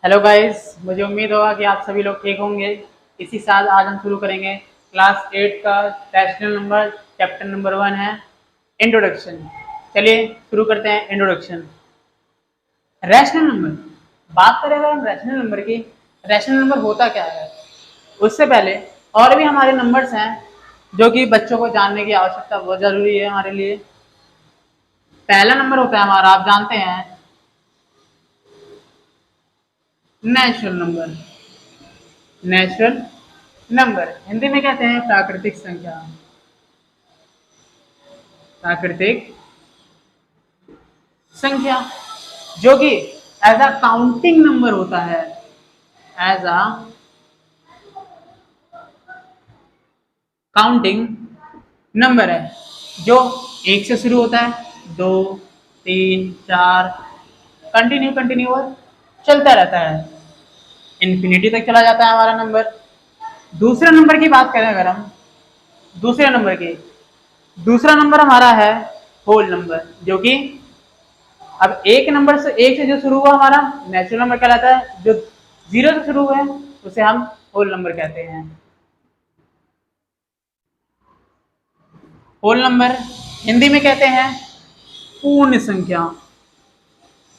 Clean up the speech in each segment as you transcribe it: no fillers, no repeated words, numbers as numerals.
Hello guys, मुझे उम्मीद होगा कि आप सभी लोग ठीक होंगे। इसी साथ आज हम शुरू करेंगे क्लास 8 का रैशनल नंबर चैप्टर नंबर 1 है इंट्रोडक्शन। चलिए शुरू करते हैं इंट्रोडक्शन। रैशनल नंबर, बात करें अगर हम रैशनल नंबर की, रैशनल नंबर होता क्या है उससे पहले और भी हमारे नंबर्स हैं जो कि बच्चों को जानने की आवश्यकता बहुत जरूरी है हमारे लिए। पहला नंबर होता है हमारा, आप जानते हैं, natural number. Natural number Hindi में कहते हैं प्राकृतिक संख्या। प्राकृतिक संख्या जो कि एज अ काउंटिंग नंबर होता है, एज अ काउंटिंग नंबर है, जो एक से शुरू होता है, दो, तीन, चार, कंटिन्यू कंटिन्यू और चलता रहता है, इन्फिनिटी तक चला जाता है हमारा नंबर। दूसरे नंबर की बात करें अगर हम, दूसरे नंबर की, दूसरा नंबर हमारा है होल नंबर, जो कि अब एक नंबर से, एक से जो शुरू हुआ हमारा नेचुरल नंबर कहलाता है, जो जीरो से शुरू हुआ है उसे हम होल नंबर कहते हैं। होल नंबर हिंदी में कहते हैं पूर्ण संख्या।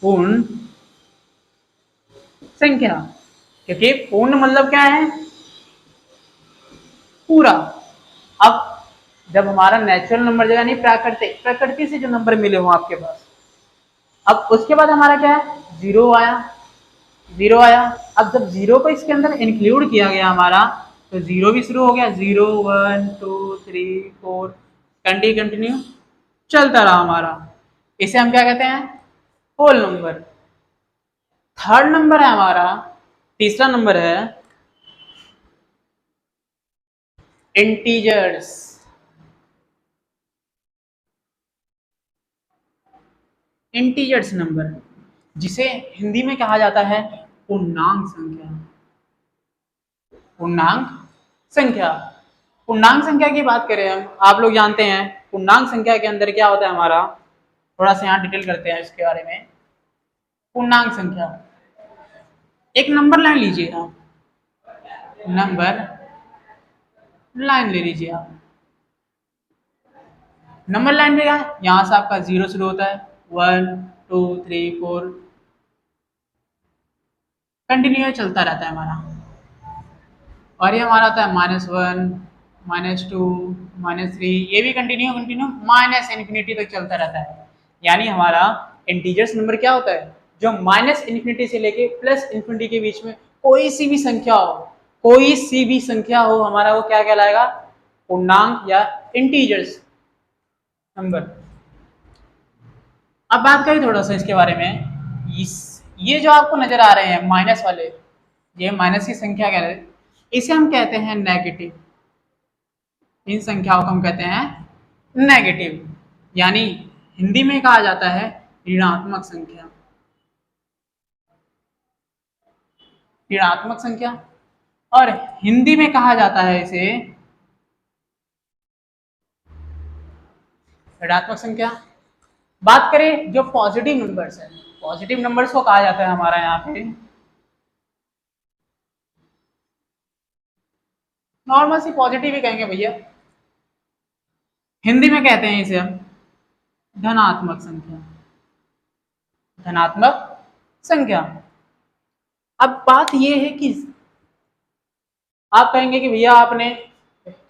पूर्ण संख्या, क्योंकि पूर्ण मतलब क्या है, पूरा। अब जब हमारा नेचुरल नंबर जो यानी प्राकृतिक, प्रकृति से जो नंबर मिले हो आपके पास, अब उसके बाद हमारा क्या है, जीरो आया, जीरो आया। अब जब जीरो को इसके अंदर इंक्लूड किया गया हमारा, तो जीरो भी शुरू हो गया, zero, one, two, three, four, continue चलता रहा हमारा। इसे हम क्या कहते हैं, होल नंबर। थर्ड नंबर है हमारा, तीसरा नंबर है इंटीजर्स। इंटीजर्स नंबर, जिसे हिंदी में कहा जाता है पूर्णांक संख्या। पूर्णांक संख्या, पूर्णांक संख्या की बात करें हम, आप लोग जानते हैं पूर्णांक संख्या के अंदर क्या होता है हमारा, थोड़ा सा यहाँ डिटेल करते हैं इसके बारे में। पूर्णांक संख्या, एक नंबर लाइन लीजिए आप, नंबर लाइन ले लीजिए आप। नंबर लाइन में क्या है, यहाँ से आपका जीरो शुरू होता है, one, two, three, four, continue चलता रहता है हमारा। और ये हमारा आता है minus one, minus two, minus three, ये भी कंटिन्यू कंटिन्यू माइनस इन्फिनिटी तक चलता रहता है। यानी हमारा इंटीजर्स नंबर क्या होता है, जो माइनस इन्फिनिटी से लेके प्लस इन्फिनिटी के बीच में कोई सी भी संख्या हो, कोई सी भी संख्या हो, हमारा वो क्या कहलाएगा, पूर्णांक या इंटीजर्स नंबर। अब बात करें थोड़ा सा इसके बारे में, ये जो आपको नजर आ रहे हैं माइनस वाले, ये माइनस की संख्या कह रहे हैं, इसे हम कहते हैं नेगेटिव। इन संख्याओं को हम कहते हैं नेगेटिव, यानी हिंदी में कहा जाता है ऋणात्मक संख्या। ऋणात्मक संख्या, और हिंदी में कहा जाता है इसे ऋणात्मक संख्या। बात करें जो पॉजिटिव नंबर्स है, पॉजिटिव नंबर्स को कहा जाता है हमारा यहाँ पे, नॉर्मल सी पॉजिटिव ही कहेंगे भैया, हिंदी में कहते हैं इसे हम धनात्मक संख्या। धनात्मक संख्या। अब बात यह है कि आप कहेंगे कि भैया आपने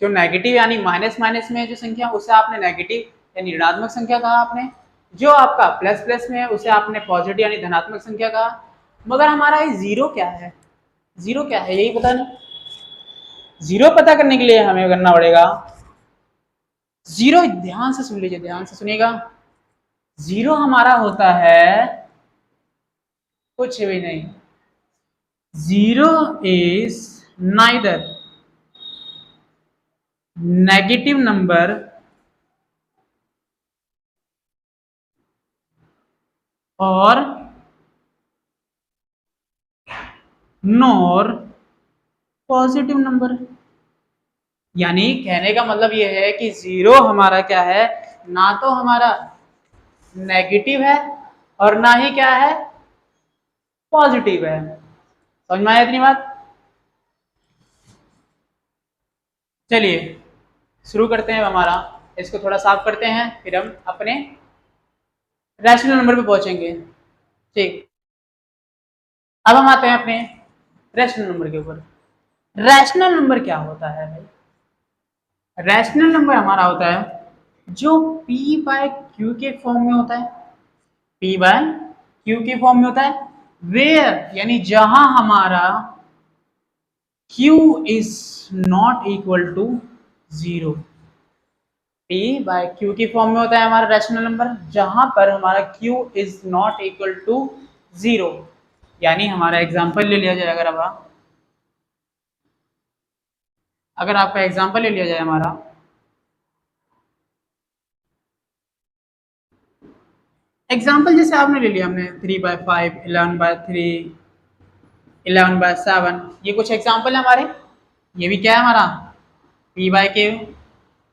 जो नेगेटिव यानी माइनस माइनस में जो संख्या, उसे आपने नेगेटिव यानी ऋणात्मक संख्या कहा आपने, जो आपका प्लस प्लस में है उसे आपने पॉजिटिव यानी धनात्मक संख्या कहा। मगर हमारा ये जीरो क्या है, जीरो क्या है यही पता नहीं। जीरो पता करने के लिए हमें करना पड़ेगा, जीरो ध्यान से सुन लीजिए, ध्यान से सुनिएगा, जीरो हमारा होता है कुछ भी नहीं, zero is neither negative number और नॉर पॉजिटिव नंबर। यानी कहने का मतलब यह है कि जीरो हमारा क्या है, ना तो हमारा नेगेटिव है और ना ही क्या है, पॉजिटिव है। समझ में आया इतनी बात? चलिए शुरू करते हैं हमारा, इसको थोड़ा साफ करते हैं, फिर हम अपने रैशनल नंबर पे पहुंचेंगे। ठीक, अब हम आते हैं अपने रैशनल नंबर के ऊपर। रैशनल नंबर क्या होता है भाई? रैशनल नंबर हमारा होता है जो p बाय क्यू के फॉर्म में होता है, p बाय क्यू के फॉर्म में होता है, वेयर यानी जहां हमारा q is not equal to 0। p by q की फॉर्म में होता है हमारा रैशनल नंबर जहां पर हमारा q is not equal to 0। यानी हमारा एग्जांपल ले लिया जाए, अगर आपका एग्जांपल ले लिया जाए हमारा, एग्जाम्पल जैसे आपने ले लिया, हमने 3/5, 11/3, 11/7, ये कुछ एग्जाम्पल है हमारे। ये भी क्या है हमारा p बाय क्यू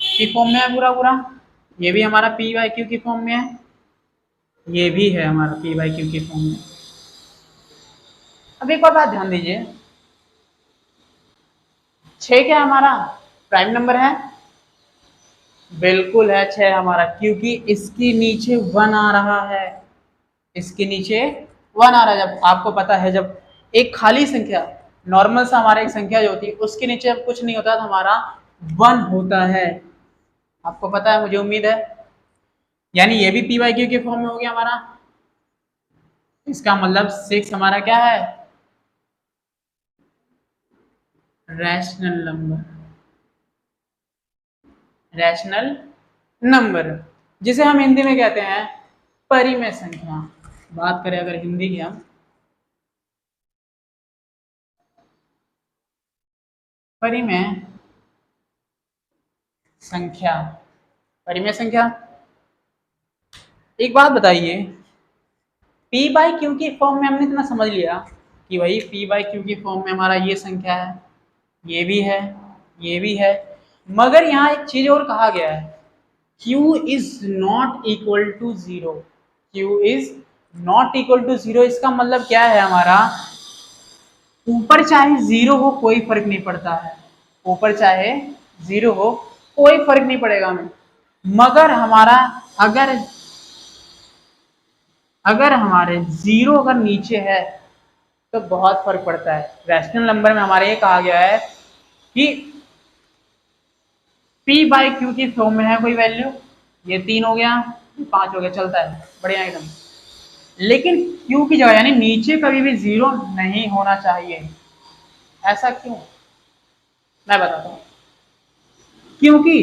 की फॉर्म में है पूरा पूरा, ये भी हमारा p बाय क्यू की फॉर्म में है, ये भी है हमारा p बाय क्यू की फॉर्म में। अब एक और बात ध्यान दीजिए, 6 क्या हमारा प्राइम नंबर है? बिल्कुल है 6 हमारा, क्योंकि इसके नीचे 1 आ रहा है, इसके नीचे 1 आ रहा है। जब आपको पता है, जब एक खाली संख्या, नॉर्मल सा हमारा एक संख्या जो होती है उसके नीचे अब कुछ नहीं होता तो हमारा 1 होता है, आपको पता है, मुझे उम्मीद है। यानी ये भी p बाई क्यू के फॉर्म में हो गया हमारा। इसका मतलब 6 हमारा क्या है? रैशनल नंबर, रैशनल नंबर जिसे हम हिंदी में कहते हैं परिमेय संख्या। बात करें अगर हिंदी की, हम परिमेय संख्या, परिमेय संख्या। एक बात बताइए, p बाई क्यू की फॉर्म में हमने इतना समझ लिया कि भाई p बाई क्यू की फॉर्म में हमारा ये संख्या है, ये भी है, ये भी है, मगर यहाँ एक चीज और कहा गया है, q is not equal to 0। q is not equal to 0, इसका मतलब क्या है हमारा, ऊपर चाहे 0 हो कोई फर्क नहीं पड़ता है, ऊपर चाहे 0 हो कोई फर्क नहीं पड़ेगा हमें, मगर हमारा अगर अगर हमारे 0 अगर नीचे है तो बहुत फर्क पड़ता है। रैशनल नंबर में हमारे ये कहा गया है कि p बाई क्यू की फॉर्म में है कोई वैल्यू, ये 3 हो गया, ये 5 हो गया, चलता है बढ़िया एकदम, लेकिन q की जगह यानी नीचे कभी भी 0 नहीं होना चाहिए। ऐसा क्यों, मैं बताता हूँ। क्योंकि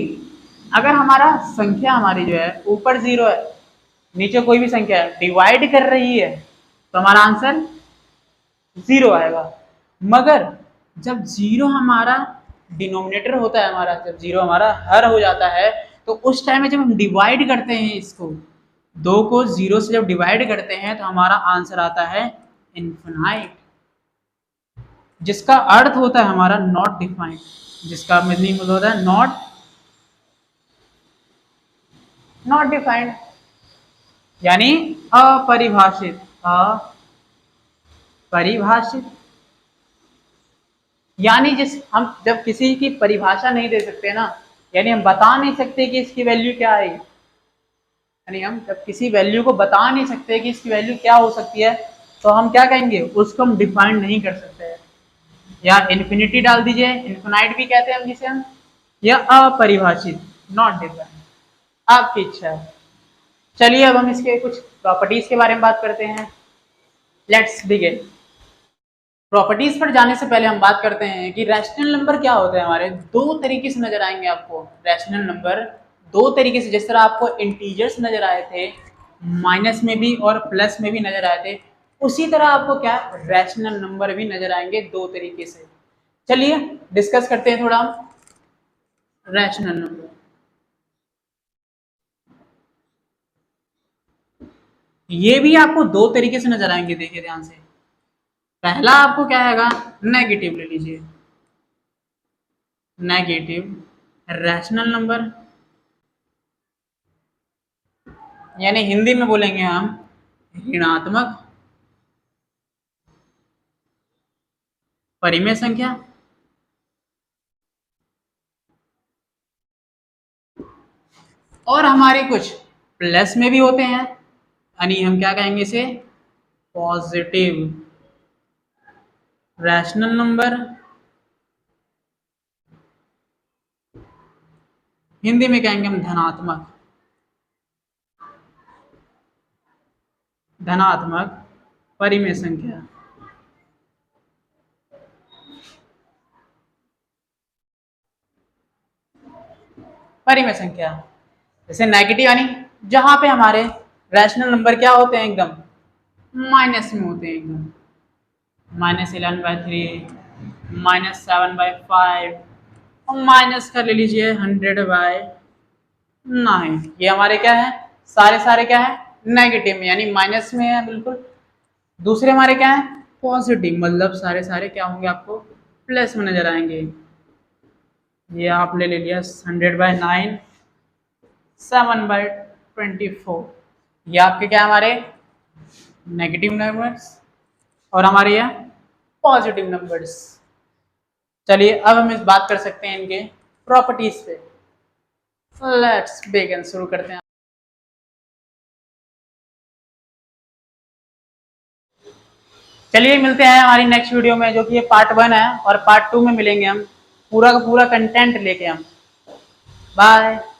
अगर हमारा संख्या हमारी जो है ऊपर 0 है, नीचे कोई भी संख्या है, डिवाइड कर रही है, तो हमारा आंसर 0 आएगा। मगर जब 0 हमारा डिनोमिनेटर होता है, हमारा जब 0 हमारा हर हो जाता है, तो उस टाइम में जब हम डिवाइड करते हैं, इसको 2 को 0 से जब डिवाइड करते हैं तो हमारा आंसर आता है इनफिनाइट, जिसका अर्थ होता है हमारा नॉट डिफाइंड, जिसका मीनिंग होता है नॉट डिफाइंड, यानी अपरिभाषित, अपरिभाषित। यानी जिस हम जब किसी की परिभाषा नहीं दे सकते ना, यानी हम बता नहीं सकते कि इसकी वैल्यू क्या है, यानी हम जब किसी वैल्यू को बता नहीं सकते कि इसकी वैल्यू क्या हो सकती है, तो हम क्या कहेंगे, उसको हम डिफाइन नहीं कर सकते हैं। या इन्फिनिटी डाल दीजिए, इन्फिनाइट भी कहते हैं हम जिसे हम, या अपरिभाषित, नॉट डिफाइंड, आपकी इच्छा है। चलिए अब हम इसके कुछ प्रॉपर्टीज के बारे में बात करते हैं। Let's begin. प्रॉपर्टीज पर जाने से पहले हम बात करते हैं कि रैशनल नंबर क्या होते हैं। हमारे दो तरीके से नजर आएंगे आपको रैशनल नंबर, दो तरीके से, जिस तरह आपको इंटीजर्स नजर आए थे, माइनस में भी और प्लस में भी नजर आए थे, उसी तरह आपको क्या रैशनल नंबर भी नजर आएंगे दो तरीके से। चलिए डिस्कस करते हैं थोड़ा रैशनल नंबर। ये भी आपको दो तरीके से नजर आएंगे, देखिए ध्यान से। पहला आपको क्या आएगा, नेगेटिव ले लीजिए, नेगेटिव रैशनल नंबर, यानी हिंदी में बोलेंगे हम ऋणात्मक परिमेय संख्या। और हमारे कुछ प्लस में भी होते हैं, यानी हम क्या कहेंगे इसे, पॉजिटिव रैशनल नंबर। हिंदी में कहेंगे हम धनात्मक परिमेय संख्या। परिमेय संख्या जैसे नेगेटिव, यानी जहां पे हमारे रैशनल नंबर क्या होते हैं, एकदम माइनस में होते हैं, एकदम -11/3, -7/5 और माइनस का ले लीजिए 100/9। ये हमारे क्या है, सारे सारे क्या है, नेगेटिव में, यानी माइनस में है बिल्कुल। दूसरे हमारे क्या है, पॉजिटिव, मतलब सारे सारे क्या होंगे, आपको प्लस में नजर आएंगे। ये आपने ले लिया 100/9, 7/24, ये आपके क्या हमारे नेगेटिव नंबर्स, और हमारे यह पॉजिटिव नंबर्स। चलिए अब हम इस बात कर सकते हैं इनके प्रॉपर्टीज पे। लेट्स बिगिन, शुरू करते हैं। चलिए मिलते हैं हमारी नेक्स्ट वीडियो में, जो कि ये पार्ट 1 है, और पार्ट 2 में मिलेंगे हम पूरा का पूरा कंटेंट लेके हम। बाय।